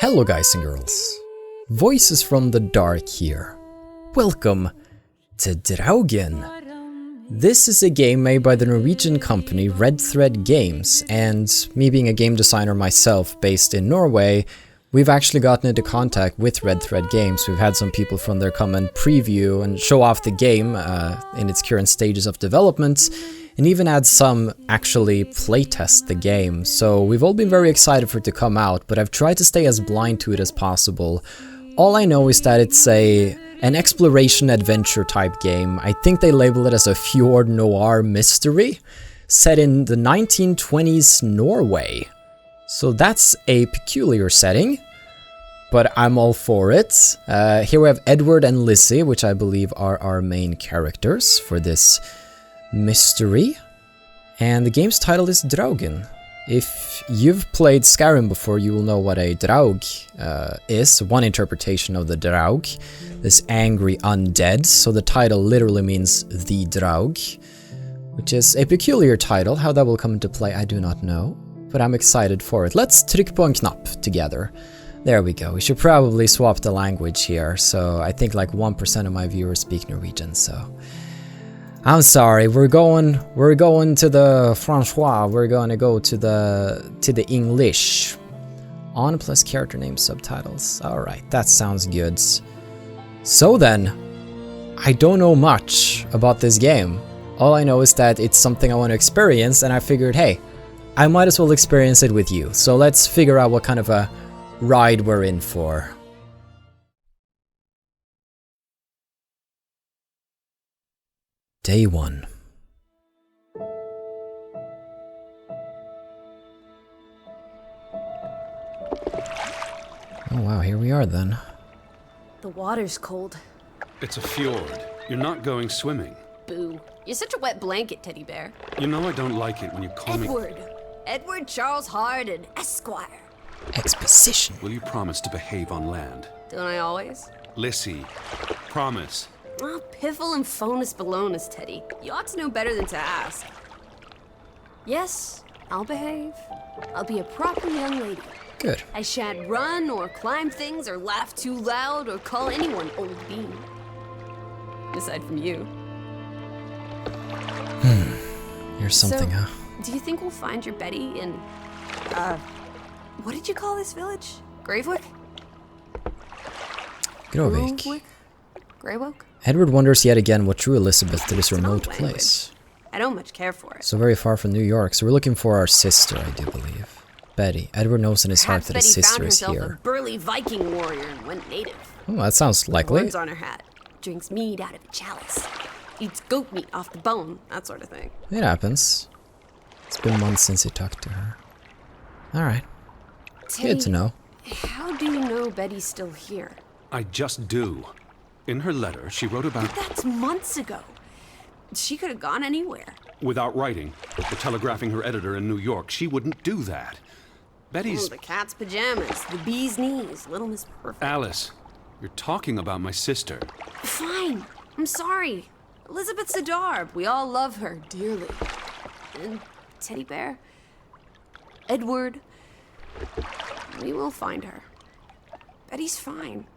Hello guys and girls, Voices from the Dark here. Welcome to Draugen. This is a game made by the Norwegian company Red Thread Games, and me being a game designer myself based in Norway, we've actually gotten into contact with Red Thread Games. We've had some people from there come and preview and show off the game in its current stages of development, and even had some actually playtest the game. So we've all been very excited for it to come out, but I've tried to stay as blind to it as possible. All I know is that it's an exploration adventure type game. I think they label it as a Fjord Noir mystery set in the 1920s Norway. So that's a peculiar setting, but I'm all for it. Here we have Edward and Lizzie, which I believe are our main characters for this mystery. And the game's title is Draugen. If you've played Skyrim before, you will know what a Draug is. One interpretation of the Draug, this angry undead. So the title literally means the Draug, which is a peculiar title. How that will come into play, I do not know, but I'm excited for it. Let's tryck på en knapp together. There we go. We should probably swap the language here. So I think like 1% of my viewers speak Norwegian, so I'm sorry. We're going to the Francois. We're going to go to the English. On plus character name subtitles. All right, that sounds good. So then, I don't know much about this game. All I know is that it's something I want to experience, and I figured, hey, I might as well experience it with you. So let's figure out what kind of a ride we're in for. Day 1. Oh wow, here we are then. The water's cold. It's a fjord. You're not going swimming. Boo. You're such a wet blanket, teddy bear. You know I don't like it when you call me... Edward Charles Harden, Esquire. Exposition. Will you promise to behave on land? Don't I always? Lissy, promise. Oh, piffle and phonus balonus, Teddy. You ought to know better than to ask. Yes, I'll behave. I'll be a proper young lady. Good. I shan't run or climb things or laugh too loud or call anyone old bean. Aside from you. Here's something, So, huh? Do you think we'll find your Betty in, what did you call this village? Graavik? Graavik. Graavik? Edward wonders yet again what drew Elizabeth to this remote Language. place. I don't much care for it. So very far from New York, so we're looking for our sister, I do believe. Betty. Edward knows in his heart Perhaps that Betty his sister found is herself here. a burly Viking warrior and went native. Oh, that sounds likely. Horns on her hat, drinks mead out of a chalice, eats goat meat off the bone, that sort of thing. It happens. It's been months since he talked to her. Alright. Good to know. How do you know Betty's still here? I just do. In her letter, she wrote about... That's months ago. She could have gone anywhere. Without writing, or telegraphing her editor in New York, she wouldn't do that. Betty's... Oh, the cat's pajamas, the bee's knees, little Miss Perfect. Alice, you're talking about my sister. Fine. I'm sorry. Elizabeth's a darb. We all love her dearly. And Teddy Bear, Edward, we will find her. Betty's fine.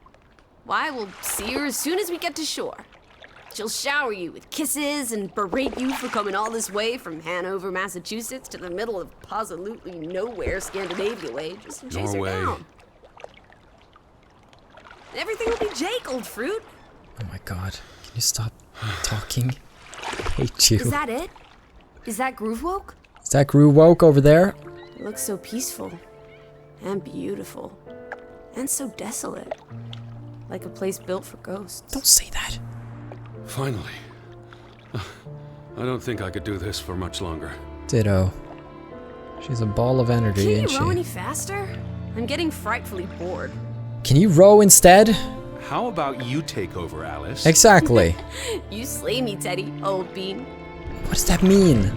Why, we'll see her as soon as we get to shore. She'll shower you with kisses and berate you for coming all this way from Hanover, Massachusetts to the middle of absolutely nowhere Scandinavia way just to chase Norway. her down. Everything will be Jake, old fruit. Oh my god. Can you stop talking? I hate you. Is that it? Is that Graavik? Is that Graavik over there? It looks so peaceful and beautiful and so desolate. Like a place built for ghosts. Don't say that. Finally. I don't think I could do this for much longer. Ditto. She's a ball of energy, Can ain't you row she? any faster? I'm getting frightfully bored. Can you row instead? How about you take over, Alice? Exactly. You slay me, Teddy, old bean. What does that mean?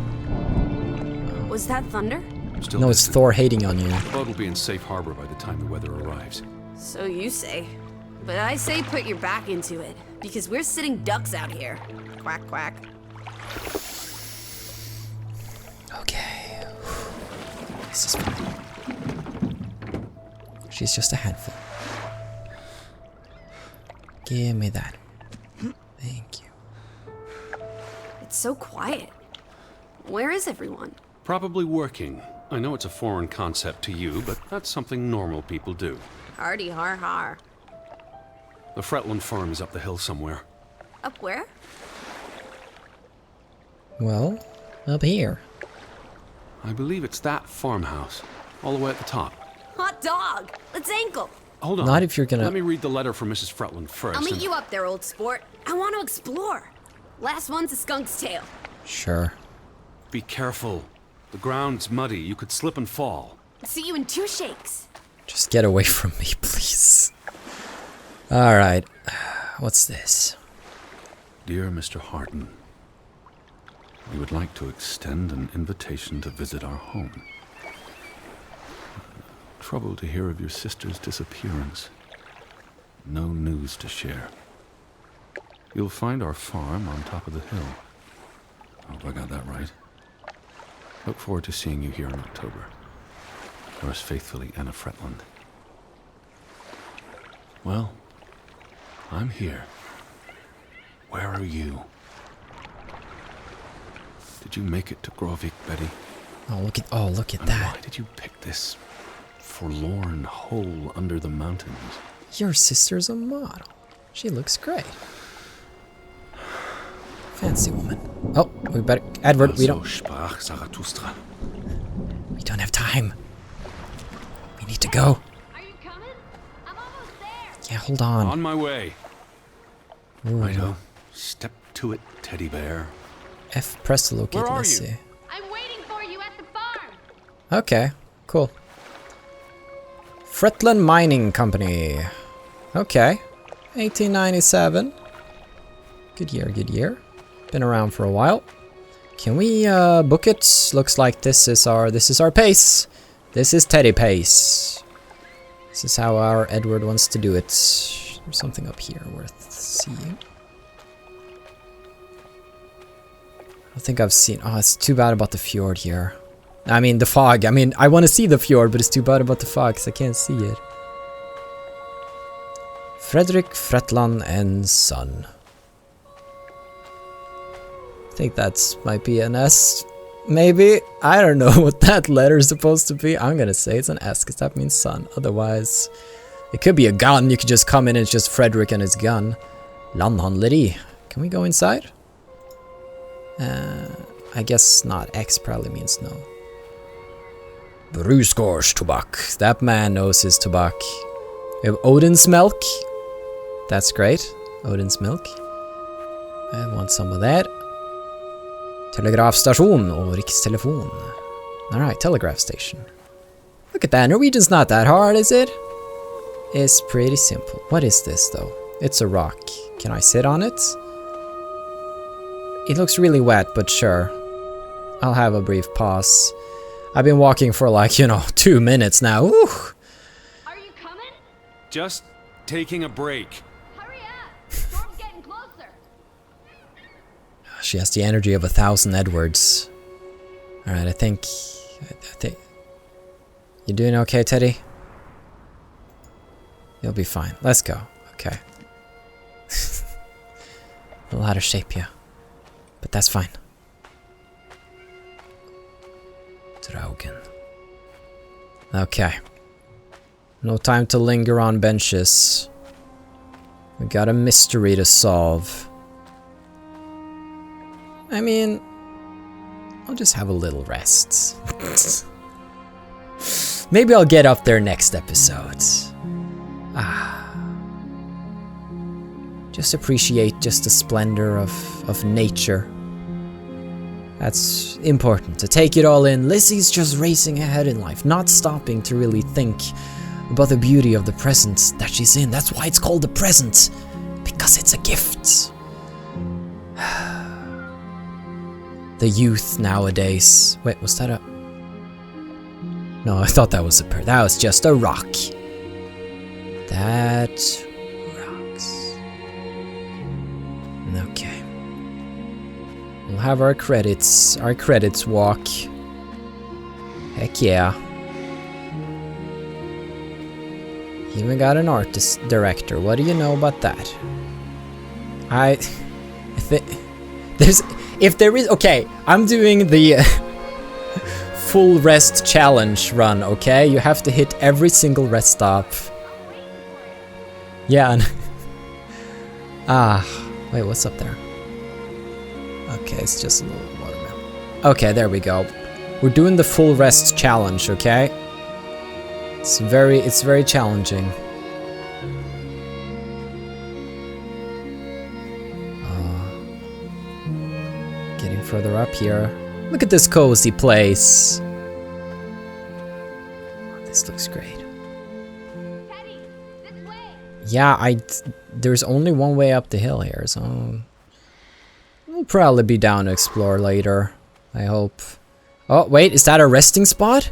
Was that thunder? Still No, it's distant. Thor hating on you. The boat will be in safe harbor by the time the weather arrives. So you say. But I say put your back into it, because we're sitting ducks out here. Quack, quack. Okay. This is fun. She's just a handful. Give me that. Thank you. It's so quiet. Where is everyone? Probably working. I know it's a foreign concept to you, but that's something normal people do. Hardy har har. The Fretilin farm is up the hill somewhere. Up where? Well, up here. I believe it's that farmhouse, all the way at the top. Hot dog! Let's ankle! Hold on. Not if you're gonna... Let me read the letter from Mrs. Fretilin first. I'll meet you up there, old sport. I want to explore. Last one's a skunk's tail. Sure. Be careful. The ground's muddy. You could slip and fall. See you in 2 shakes. Just get away from me, please. Alright. What's this? Dear Mr. Harden, we would like to extend an invitation to visit our home. Troubled to hear of your sister's disappearance. No news to share. You'll find our farm on top of the hill. I hope I got that right. Look forward to seeing you here in October. Yours faithfully, Anna Fretilin. Well, I'm here. Where are you? Did you make it to Graavik, Betty? Look at And that. why did you pick this forlorn hole under the mountains? Your sister's a model. She looks great. Fancy woman. Oh, we better... Edward, we don't... So sprach Zarathustra. We don't have time. We need to go. Are you coming? I'm almost there. Yeah, hold on. On my way. Ooh. Righto. Step to it, teddy bear. F, press to locate. Where are Let's you? see. I'm waiting for you at the farm. Okay, cool. Fretilin Mining Company. Okay. 1897. Good year, good year. Been around for a while. Can we book it? Looks like this is our pace. This is Teddy pace. This is how our Edward wants to do it. There's something up here worth seeing. I think I've seen... Oh, it's too bad about the fjord here. I mean, the fog. I mean, I want to see the fjord, but it's too bad about the fog because I can't see it. Frederick Fretilin and Son. I think that might be an S. Maybe. I don't know what that letter is supposed to be. I'm gonna say it's an S because that means son. Otherwise, it could be a gun. You could just come in and it's just Frederick and his gun. Landhandleri. Can we go inside? I guess not. X probably means no. Brusgårds tobak. That man knows his tobak. We have Odin's milk. That's great. Odin's milk. I want some of that. Telegrafstation or rikstelefon. Alright, telegraph station. Look at that. Norwegian's not that hard, is it? It's pretty simple. What is this, though? It's a rock. Can I sit on it? It looks really wet, but sure. I'll have a brief pause. I've been walking for like, 2 minutes now. Ooh. Are you coming? Just taking a break. Hurry up. Storm's getting closer. She has the energy of 1,000 Edwards. Alright, I think... You doing okay, Teddy? You'll be fine. Let's go. Okay. A little out of shape, yeah. But that's fine. Draugen. Okay. No time to linger on benches. We got a mystery to solve. I mean, I'll just have a little rest. Maybe I'll get up there next episode. Just appreciate just the splendor of nature. That's important, to take it all in. Lizzie's just racing ahead in life, not stopping to really think about the beauty of the present that she's in. That's why it's called the present, because it's a gift. The youth nowadays... Wait, was that a... No, I thought that was a bird. That was just a rock. That rocks. Okay. We'll have our credits walk. Heck yeah. Even got an artist director. What do you know about that? If there is, okay, I'm doing the full rest challenge run, okay? You have to hit every single rest stop. Yeah, and wait, what's up there? Okay, it's just a little watermelon. Okay, there we go. We're doing the full rest challenge, okay? It's very challenging. Getting further up here. Look at this cozy place. This looks great. Teddy, this way. Yeah, there's only one way up the hill here, so we'll probably be down to explore later. I hope. Oh, wait, is that a resting spot?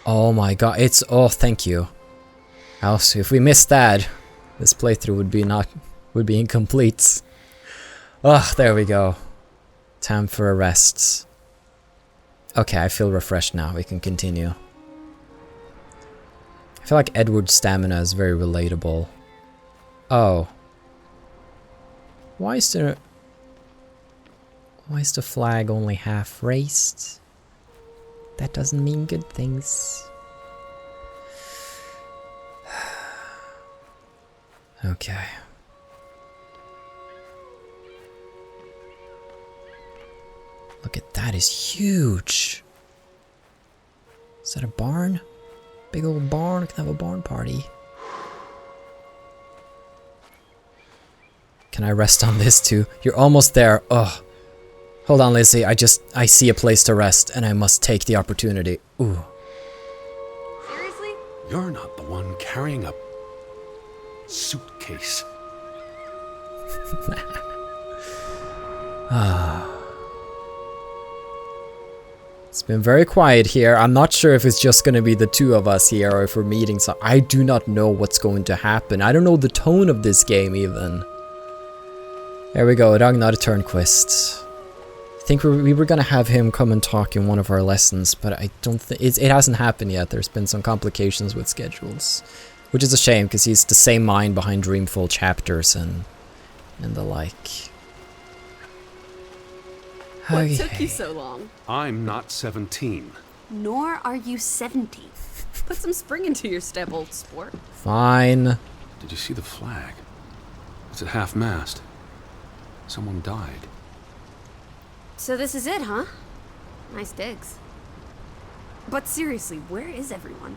Oh my god, oh, thank you. Else, if we missed that, this playthrough would be incomplete. Oh, there we go. Time for a rest. Okay, I feel refreshed now. We can continue. I feel like Edward's stamina is very relatable. Oh. Why is the flag only half raised? That doesn't mean good things. Okay. Look at that, is huge. Is that a barn? Big old barn, we can have a barn party. Can I rest on this too? You're almost there. Oh. Hold on, Lizzie. I see a place to rest, and I must take the opportunity. Ooh. Seriously? You're not the one carrying a suitcase. It's been very quiet here. I'm not sure if it's just going to be the two of us here, or if we're meeting some. I do not know what's going to happen. I don't know the tone of this game, even. There we go, Ragnar Turnquist. I think we were gonna have him come and talk in one of our lessons, but I don't think it hasn't happened yet. There's been some complications with schedules, which is a shame because he's the same mind behind Dreamfall chapters and the like. What took you so long? I'm not 17. Nor are you 70. Put some spring into your step, old sport. Fine. Did you see the flag? It's at half-mast. Someone died. So this is it, huh? Nice digs. But seriously, where is everyone?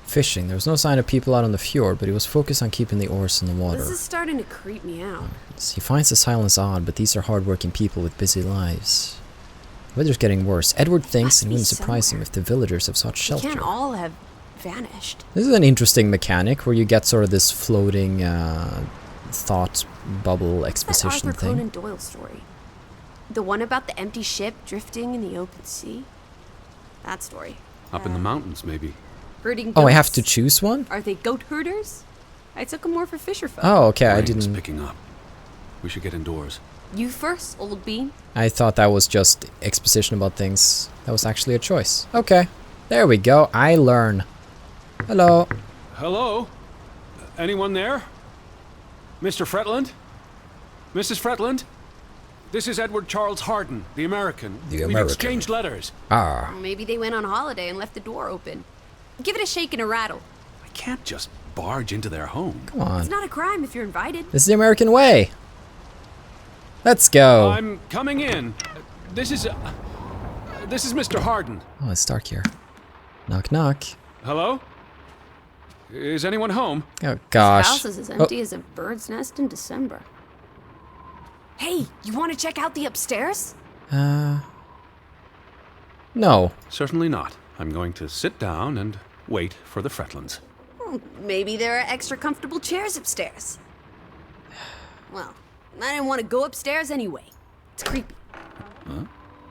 Fishing. There was no sign of people out on the fjord, but he was focused on keeping the oars in the water. This is starting to creep me out. He finds the silence odd, but these are hard-working people with busy lives. The weather's getting worse. Edward thinks it wouldn't surprise him if the villagers have sought shelter. They can't all have vanished. This is an interesting mechanic where you get sort of this floating thought bubble exposition that Arthur thing. Conan Doyle story. The one about the empty ship drifting in the open sea? That story. Up in the mountains, maybe. Herding goats. Oh, I have to choose one? Are they goat herders? I took them more for fisher folk. Oh, okay, I Rain's didn't... picking up. We should get indoors. You first, old bean. I thought that was just exposition about things. That was actually a choice. Okay, there we go. I learn. Hello. Hello? Anyone there? Mr. Fretilin? Mrs. Fretilin? This is Edward Charles Harden, the American. We've exchanged letters. Ah. Maybe they went on holiday and left the door open. Give it a shake and a rattle. I can't just barge into their home. Come on. It's not a crime if you're invited. This is the American way. Let's go. I'm coming in. This is Mr. Harden. Oh, it's dark here. Knock, knock. Hello? Is anyone home? Oh, gosh. This house is as empty as a bird's nest in December. Hey, you want to check out the upstairs? No. Certainly not. I'm going to sit down and wait for the Fretlins. Maybe there are extra comfortable chairs upstairs. Well, I didn't want to go upstairs anyway. It's creepy. Huh?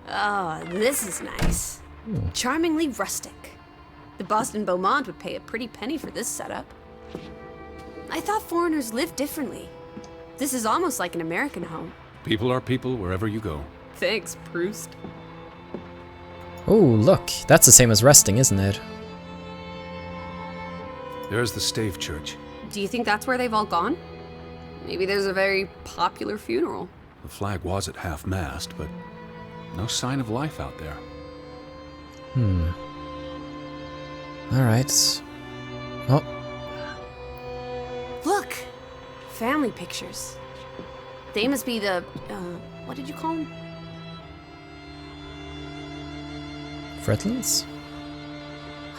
Oh, this is nice. Charmingly rustic. The Boston Beaumont would pay a pretty penny for this setup. I thought foreigners lived differently. This is almost like an American home. People are people wherever you go. Thanks, Proust. Oh, look. That's the same as resting, isn't it? There's the stave church. Do you think that's where they've all gone? Maybe there's a very popular funeral. The flag was at half-mast, but no sign of life out there. Alright. Oh, Look! Family pictures. They must be the, what did you call them? Fretilins?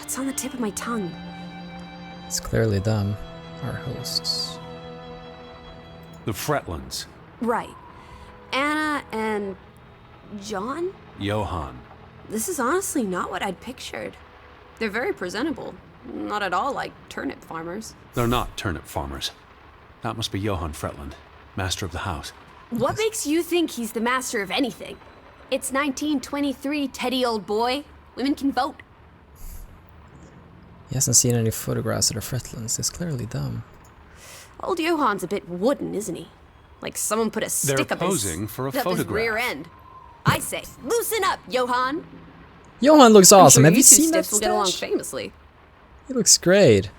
It's on the tip of my tongue. It's clearly them, our hosts. The Fretlins. Right. Anna and John? Johann. This is honestly not what I'd pictured. They're very presentable. Not at all like turnip farmers. They're not turnip farmers. That must be Johann Fretlin, master of the house. What makes you think he's the master of anything? It's 1923, Teddy, old boy. Women can vote. He hasn't seen any photographs of the Fretlins. It's clearly them. Old Johann's a bit wooden, isn't he? Like someone put a stick They're up his, posing for a up his photograph. rear end. I say, loosen up, Johann. Johann looks awesome. I'm sure Have you you two seen that stiffs will get along stash? famously. He looks great. He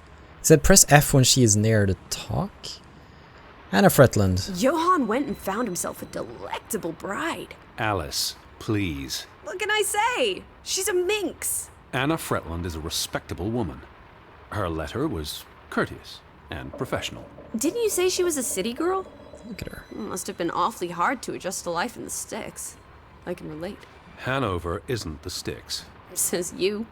said press F when she is near to talk. Anna Fretland. Johann went and found himself a delectable bride. Alice, please. What can I say? She's a minx. Anna Fretland is a respectable woman. Her letter was courteous and professional. Didn't you say she was a city girl? Look at her. It must have been awfully hard to adjust to life in the sticks. I can relate. Hanover isn't the sticks. Says you.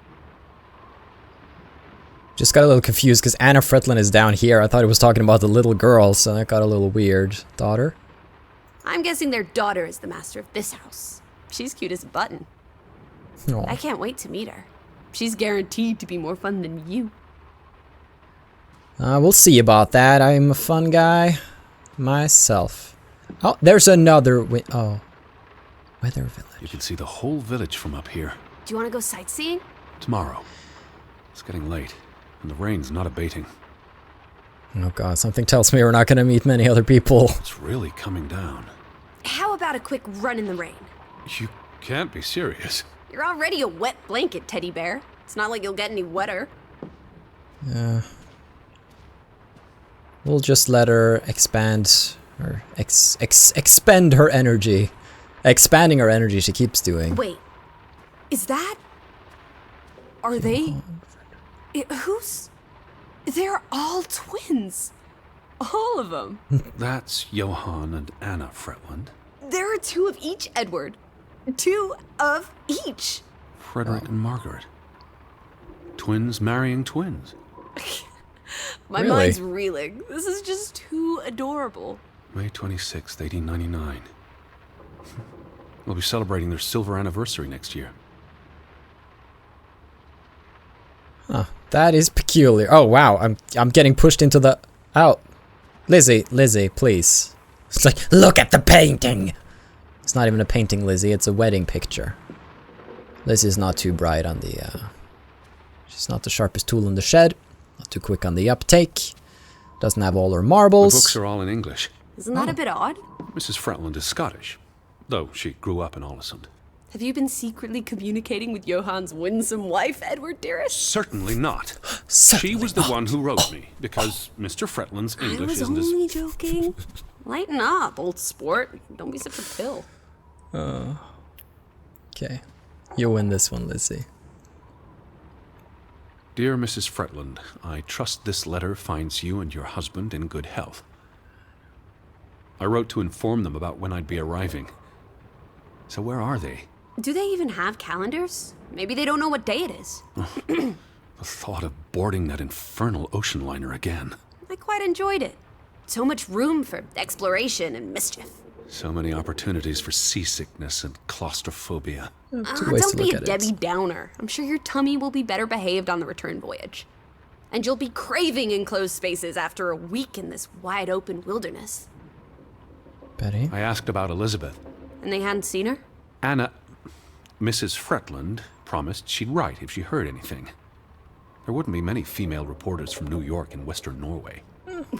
Just got a little confused because Anna Fretlin is down here. I thought it was talking about the little girl, so that got a little weird. Daughter? I'm guessing their daughter is the master of this house. She's cute as a button. Aw. I can't wait to meet her. She's guaranteed to be more fun than you. We'll see about that. I'm a fun guy myself. Oh, there's another oh. Weather You village. can see the whole village from up here. Do you want to go sightseeing? Tomorrow. It's getting late, and the rain's not abating. Oh god, something tells me we're not going to meet many other people. It's really coming down. How about a quick run in the rain? You can't be serious. You're already a wet blanket, teddy bear. It's not like you'll get any wetter. We'll just let her expand or expend her energy. Expanding her energy she keeps doing. Wait, is that... Are they... Who's... They're all twins. All of them. That's Johann and Anna Fretland. There are two of each, Edward. Two of each. Frederick and Margaret. Twins marrying twins. My Really? mind's reeling. This is just too adorable. May 26th, 1899. We'll be celebrating their silver anniversary next year. Huh, that is peculiar. Oh wow, I'm getting pushed into the... Oh. Lizzie, please. It's like, look at the painting! It's not even a painting, Lizzie, it's a wedding picture. Lizzie's not too bright on the... She's not the sharpest tool in the shed. Not too quick on the uptake. Doesn't have all her The marbles. books are all in English. Isn't that a bit odd? Mrs. Fretland is Scottish, though she grew up in Olesund. Have you been secretly communicating with Johann's winsome wife, Edward, dearest? Certainly not. Certainly She was the not. one who wrote me, because Mr. Fretland's I English was isn't as... only joking. Lighten up, old sport. Don't be such a pill. Okay. You win this one, Lizzie. Dear Mrs. Fretland, I trust this letter finds you and your husband in good health. I wrote to inform them about when I'd be arriving. So where are they? Do they even have calendars? Maybe they don't know what day it is. The thought of boarding that infernal ocean liner again. I quite enjoyed it. So much room for exploration and mischief. So many opportunities for seasickness and claustrophobia. Two ways Don't to be look a at Debbie it. Downer. I'm sure your tummy will be better behaved on the return voyage. And you'll be craving enclosed spaces after a week in this wide open wilderness. Betty? I asked about Elizabeth. And they hadn't seen her? Anna, Mrs. Fretland, promised she'd write if she heard anything. There wouldn't be many female reporters from New York and Western Norway.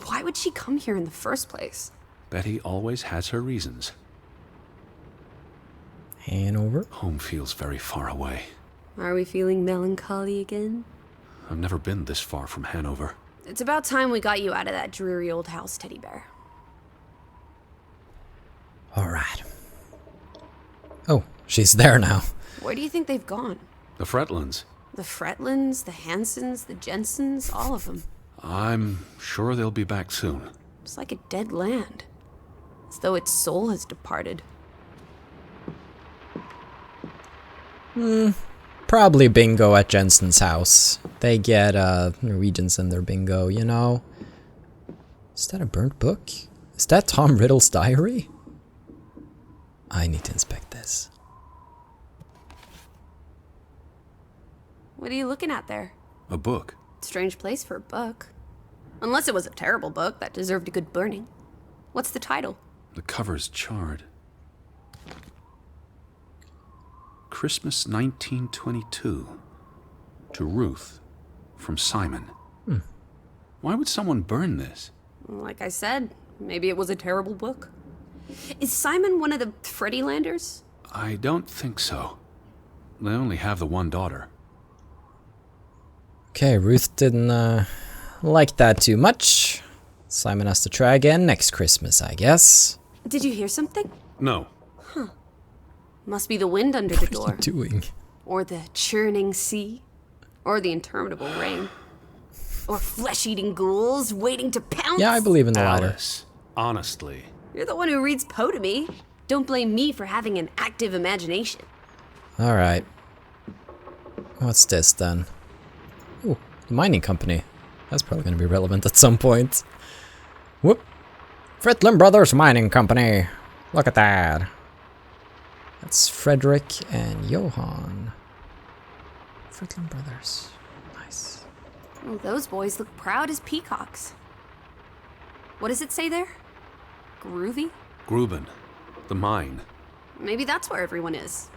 Why would she come here in the first place? Betty always has her reasons. Hanover? Home feels very far away. Are we feeling melancholy again? I've never been this far from Hanover. It's about time we got you out of that dreary old house, Teddy Bear. Alright. Oh, she's there now. Where do you think they've gone? The Fretlins. The Fretlins, the Hansons, the Jensens, all of them. I'm sure they'll be back soon. It's like a dead land. As though its soul has departed. Probably bingo at Jensen's house. They get Norwegians in their bingo, you know. Is that a burnt book? Is that Tom Riddle's diary? I need to inspect this. What are you looking at there? A book. Strange place for a book. Unless it was a terrible book that deserved a good burning. What's the title? The cover's charred. Christmas 1922. To Ruth. From Simon. Why would someone burn this? Like I said, maybe it was a terrible book. Is Simon one of the Fretilanders? I don't think so. They only have the one daughter. Okay, Ruth didn't like that too much. Simon has to try again next Christmas, I guess. Did you hear something? No. Must be the wind under the door. What are you doing? Or the churning sea. Or the interminable rain. Or flesh-eating ghouls waiting to pounce. Yeah, I believe in the latter. Alice, honestly. You're the one who reads Poe to me. Don't blame me for having an active imagination. Alright. What's this then? Ooh, the mining company. That's probably going to be relevant at some point. Whoop. Fretilin Brothers Mining Company. Look at that. That's Frederick and Johan. Fretilin Brothers. Nice. Oh, those boys look proud as peacocks. What does it say there? Groovy? Gruben. The mine. Maybe that's where everyone is.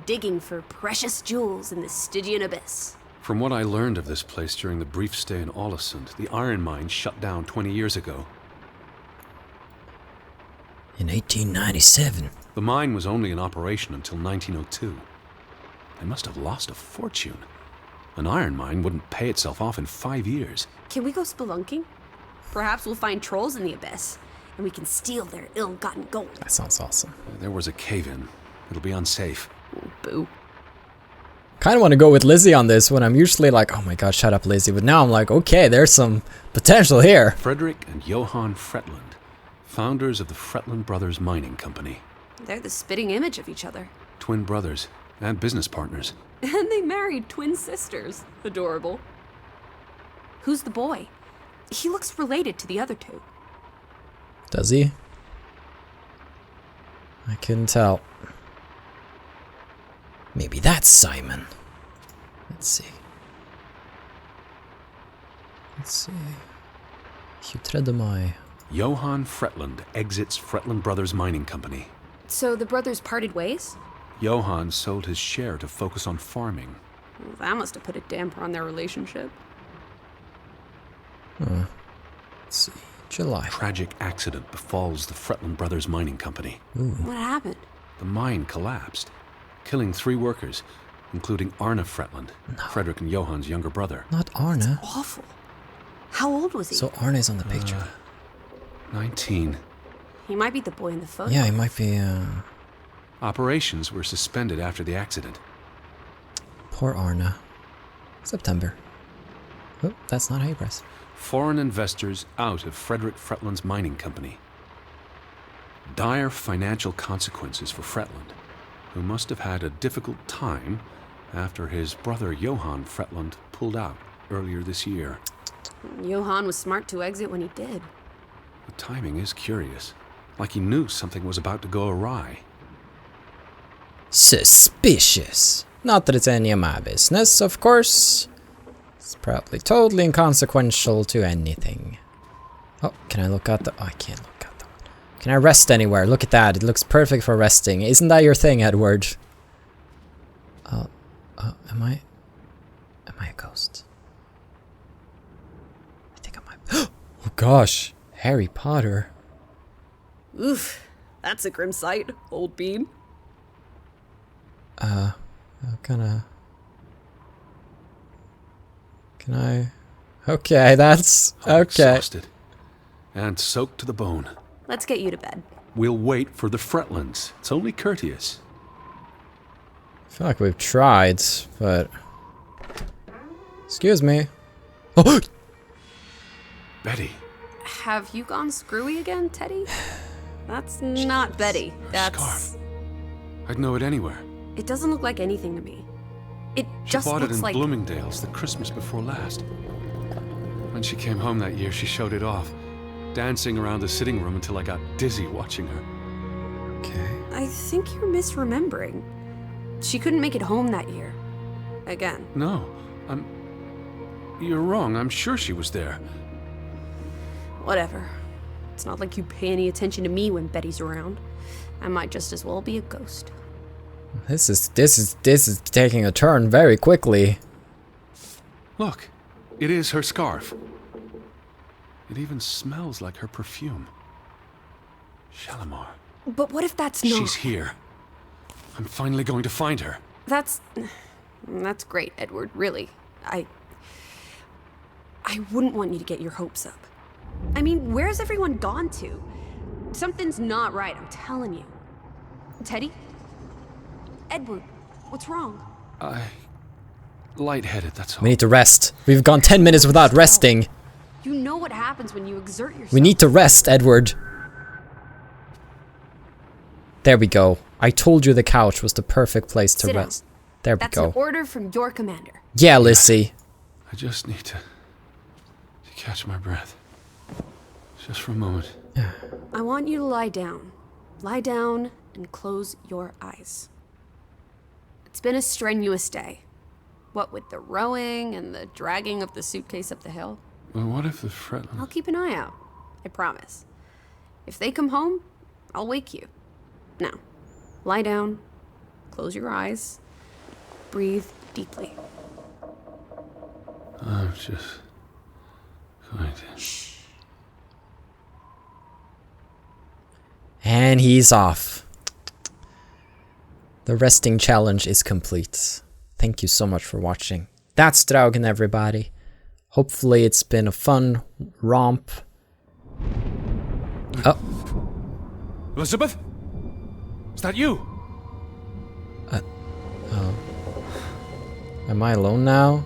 Digging for precious jewels in the Stygian abyss. From what I learned of this place during the brief stay in Ålesund, the iron mine shut down 20 years ago. In 1897. The mine was only in operation until 1902. They must have lost a fortune. An iron mine wouldn't pay itself off in 5 years. Can we go spelunking? Perhaps we'll find trolls in the abyss, and we can steal their ill-gotten gold. That sounds awesome. There was a cave-in. It'll be unsafe. Oh, boo. Kind of want to go with Lizzie on this when I'm usually like, oh my god, shut up, Lizzie. But now I'm like, okay, there's some potential here. Frederick and Johan Fretland, founders of the Fretlin Brothers Mining Company. They're the spitting image of each other. Twin brothers and business partners. And they married twin sisters. Adorable. Who's the boy? He looks related to the other two. Does he? I couldn't tell. Maybe that's Simon. Let's see. Let's see. 23 Mai. Johan Fretland exits Fretlin Brothers Mining Company. So the brothers parted ways? Johan sold his share to focus on farming. Well, that must have put a damper on their relationship. Let's see. July. Tragic accident befalls the Fretlin Brothers Mining Company. What happened? The mine collapsed, killing 3 workers, including Arne Fretland, Frederick and Johan's younger brother. Not Arne. Awful. How old was he? So Arne's on the picture. 19. He might be the boy in the photo. Yeah, he might be, Operations were suspended after the accident. Poor Arne. September. Oh, that's not how you press. Foreign investors out of Frederick Fretland's mining company. Dire financial consequences for Fretland, who must have had a difficult time after his brother Johan Fretland pulled out earlier this year. Johan was smart to exit when he did. The timing is curious, like he knew something was about to go awry. Suspicious. Not that it's any of my business, of course. It's probably totally inconsequential to anything. Oh, can I look out the... Oh, I can't look out the... Can I rest anywhere? Look at that. It looks perfect for resting. Isn't that your thing, Edward? Am I a ghost? I think I might... Oh gosh. Harry Potter. Oof. That's a grim sight, old bean. Can I Okay, that's... I'm okay. exhausted and soaked to the bone. Let's get you to bed. We'll wait for the Fretlins. It's only courteous. I feel like we've tried, but... Excuse me. Oh! Betty. Have you gone screwy again, Teddy? That's not Betty. Her That's... scarf. I'd know it anywhere. It doesn't look like anything to me. It She just bought it looks in like... Bloomingdale's the Christmas before last. When she came home that year, she showed it off, dancing around the sitting room until I got dizzy watching her. Okay. I think you're misremembering. She couldn't make it home that year. Again. No, you're wrong. I'm sure she was there. Whatever. It's not like you pay any attention to me when Betty's around. I might just as well be a ghost. This is taking a turn very quickly. Look, it is her scarf. It even smells like her perfume. Shalimar. But what if that's not... She's here. I'm finally going to find her. That's great, Edward, really. I wouldn't want you to get your hopes up. I mean, where's everyone gone to? Something's not right, I'm telling you. Teddy? Edward, what's wrong? Lightheaded, that's all. We need to rest. We've gone 10 minutes without resting. You know what happens when you exert yourself. We need to rest, Edward. There we go. I told you the couch was the perfect place to Sit down. rest. There we That's go. an order from your commander. Yeah, Lizzie. I just need to catch my breath. Just for a moment. I want you to lie down. Lie down and close your eyes. It's been a strenuous day. What with the rowing and the dragging of the suitcase up the hill. Well, what if the Fretlin... I'll keep an eye out. I promise. If they come home, I'll wake you. Now, lie down, close your eyes, breathe deeply. I'm just going to... Shh. And he's off. The resting challenge is complete. Thank you so much for watching. That's Draugen, everybody. Hopefully it's been a fun romp. Oh. Elizabeth? Is that you? Am I alone now?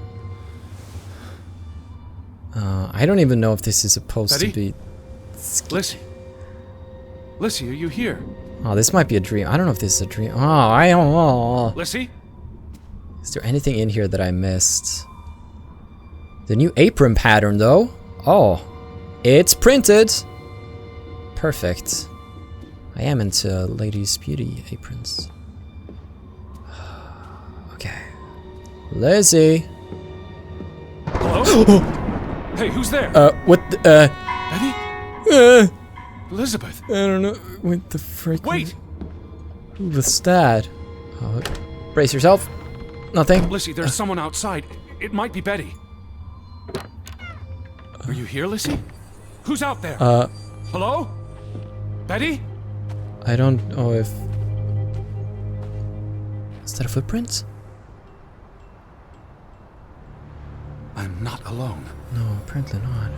I don't even know if this is supposed Betty? to be... Lissy? Lissy, are you here? Oh, this might be a dream. I don't know if this is a dream. Oh, I don't know. Lissy? Is there anything in here that I missed? The new apron pattern, though. Oh, it's printed. Perfect. I am into ladies' beauty aprons. Okay. Lizzie. Hello? Hey, who's there? What the, Betty? Elizabeth? I don't know. What the frick? Wait! Who was that? Brace yourself. Nothing. Lissy, there's someone outside. It might be Betty. Are you here, Lissy? Who's out there? Hello? Betty? I don't know if... Is that a footprint? I'm not alone. No, apparently not.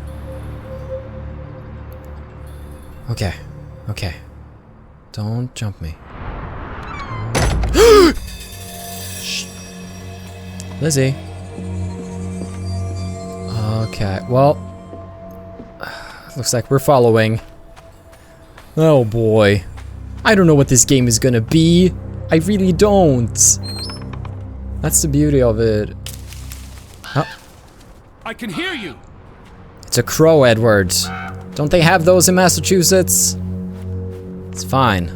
Okay, okay. Don't jump me. Shh. Lizzie. Okay, well... Looks like we're following. Oh boy. I don't know what this game is gonna be. I really don't. That's the beauty of it. Oh. I can hear you! It's a crow, Edward. Don't they have those in Massachusetts? It's fine.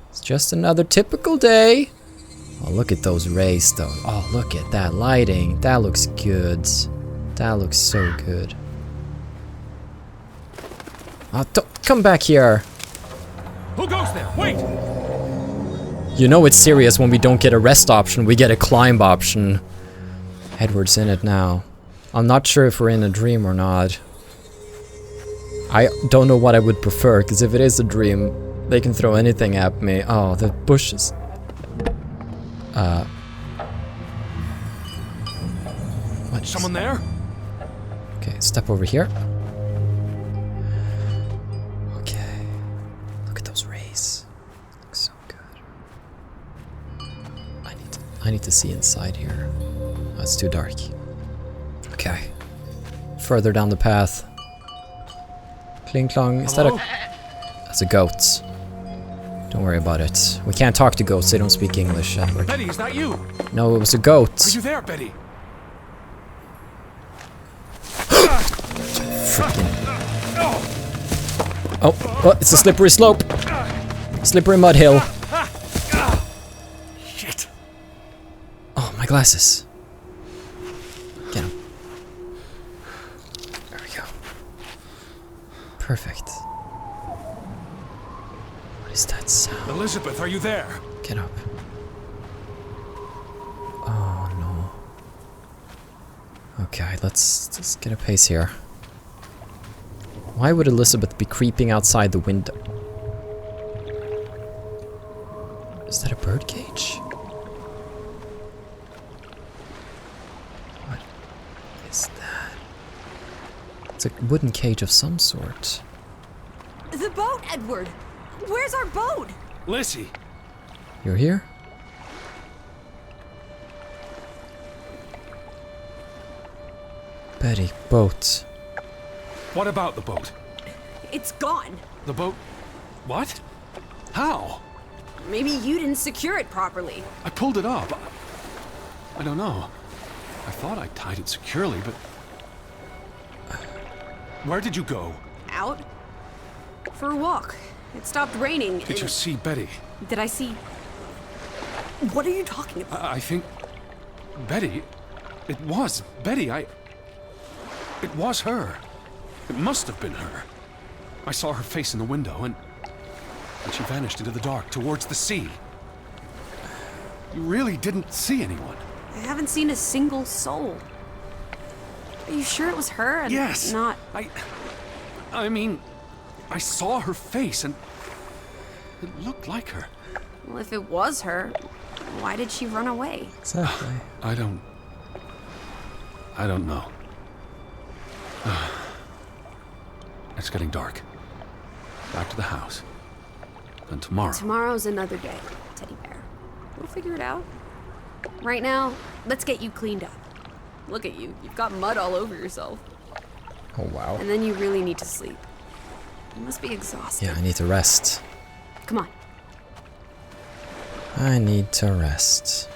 It's just another typical day. Oh, look at those rays, though. Oh, look at that lighting. That looks good. That looks so good. Oh, don't come back here. Who goes there? Wait! You know it's serious when we don't get a rest option, we get a climb option. Edward's in it now. I'm not sure if we're in a dream or not. I don't know what I would prefer, because if it is a dream, they can throw anything at me. Oh, the bushes. someone there? Okay, step over here. Okay. Look at those rays. Looks so good. I need to see inside here. Oh, it's too dark. Okay. Further down the path. Kling klong. Is that a... That's a goat. Don't worry about it. We can't talk to goats, they don't speak English, Edward. Betty, is that you? No, it was a goat. Are you there, Betty? Oh, it's a slippery slope. Slippery mud hill. Shit. Oh, my glasses. Get him. There we go. Perfect. What is that sound? Elizabeth, are you there? Get up. Oh no. Okay, let's get a pace here. Why would Elizabeth be creeping outside the window? Is that a bird cage? What is that? It's a wooden cage of some sort. The boat, Edward! Where's our boat? Lissy. You're here? Betty, boat. What about the boat? It's gone. The boat... What? How? Maybe you didn't secure it properly. I pulled it up. I don't know. I thought I tied it securely, but... Where did you go? Out? For a walk. It stopped raining. Did you see Betty? Did I see... What are you talking about? I think... Betty? It was Betty. It was her. It must have been her. I saw her face in the window, and she vanished into the dark towards the sea. You really didn't see anyone? I haven't seen a single soul. Are you sure it was her and Yes. not... I mean, I saw her face, and it looked like her. Well, if it was her, why did she run away? Exactly. I don't know. It's getting dark. Back to the house. And tomorrow... Tomorrow's another day, Teddy Bear. We'll figure it out. Right now, let's get you cleaned up. Look at you. You've got mud all over yourself. Oh, wow. And then you really need to sleep. You must be exhausted. Yeah, I need to rest. Come on. I need to rest.